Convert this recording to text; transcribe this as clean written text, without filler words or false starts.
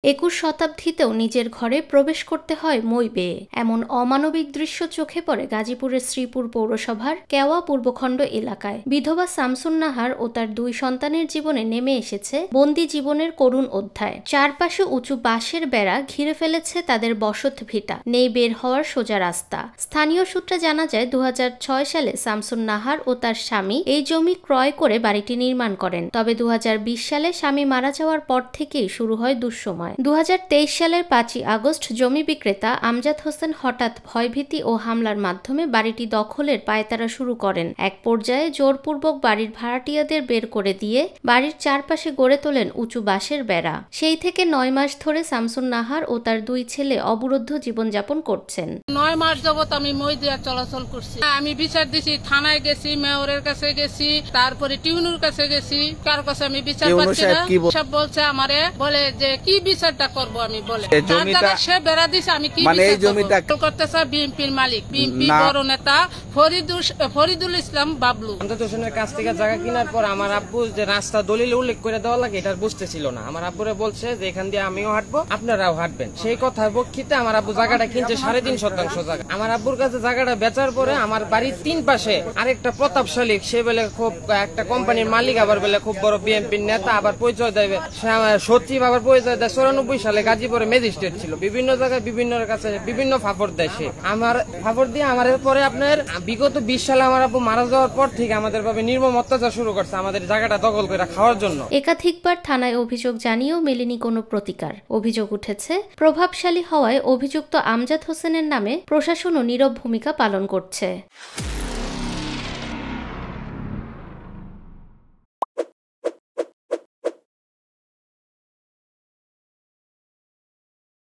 21 শতাব্দীতেও নিজের ঘরে প্রবেশ করতে হয় মই বেয়ে, এমন অমানবিক দৃশ্য চোখে পড়ে গাজীপুরের শ্রীপুর পৌরসভার কেওয়া পূর্বখণ্ড এলাকায়। বিধবা শামসুন নাহার ও তার 2 সন্তানের জীবনে নেমে এসেছে বন্দি জীবনের করুণ অধ্যায়। চারপাশে উঁচু বাঁশের বেড়া ঘিরে ফেলেছে তাদের বসত ভিটা, নেই বের হওয়ার সোজা রাস্তা। স্থানীয় সূত্রে জানা যায় 2006 সালে শামসুন নাহার ও তার স্বামী এই জমি ক্রয় করে বাড়িটি নির্মাণ করেন। তবে 2020 সালে স্বামী মারা যাওয়ার পর থেকেই শুরু হয় দুঃসময়। 2023 সালের 5ই আগস্ট জমি বিক্রেতা আমজাদ হোসেন হঠাৎ ভয়ভীতি ও হামলার মাধ্যমে বাড়িটি দখলের পায়তারা শুরু করেন। এক পর্যায়ে জোরপূর্বক বাড়ির ভাড়াটিয়াদের বের করে দিয়ে বাড়ির চারপাশে গড়ে তোলেন উঁচু বাঁশের বেড়া। সেই থেকে 9 মাস ধরে শামসুন নাহার ও তার 2 ছেলে অবরুদ্ধ জীবনযাপন করছেন। 9 মাস যাবত আমি মই দিয়ে চলাচল করছি। আমি বিচার দিছি, থানায় গেছি, মেয়রের কাছে গেছি, তারপরে টিউনুর কাছে গেছি। কার কাছে আমি বিচার পাচ্ছি না। সব বলছে আমারে, বলে যে কি বিচারটা করব আমি, বলে সে বেড়া দিছে, আমি কি বিচার করতেছে বিএনপির মালিক, বিএনপি বড় নেতা ফরিদুল ইসলাম বাবলু। আমজাদ হোসেনের কাছ থেকে জায়গা কেনার পর আমার আব্বু যে রাস্তা দলিল উল্লেখ করে দেওয়া লাগে এটা বুঝতেছিল না। আমার আব্বুরে বলছে যে এখান দিয়ে আমিও হাঁটবো, আপনারাও হাঁটবেন। সেই কথার পক্ষিতে আমার আব্বু জায়গাটা কিনছে 3.5 শতাংশ জায়গা। আমার আব্বুর কাছে জায়গাটা বেচার পরে আমার বাড়ির 3 পাশে আরেকটা প্রতাপশালী, সে বলে খুব একটা কোম্পানির মালিক, আবার বলে খুব বড় বিএনপির নেতা, আবার পরিচয় দেবে সে আমার সচিব, আবার পরিচয় দেয় 94 সালে গাজীপুরে ম্যাজিস্ট্রেট ছিল। বিভিন্ন জায়গায় বিভিন্ন কাছে বিভিন্ন ফাফর দেয় সে। আমার ফাফর দিয়ে আমার পরে আপনার বিগত 20 সালে আমার আব্বু মারা যাওয়ার পর থেকে আমাদের ভাবে নির্মম অত্যাচার শুরু করছে আমাদের জায়গাটা দখল করে খাওয়ার জন্য। একাধিকবার থানায় অভিযোগ জানিয়েও মেলেনি কোনো প্রতিকার। অভিযোগ উঠেছে প্রভাবশালী হওয়ায় অভিযুক্ত আমজাদ হোসেনের নামে প্রশাসনও নীরব ভূমিকা পালন করছে।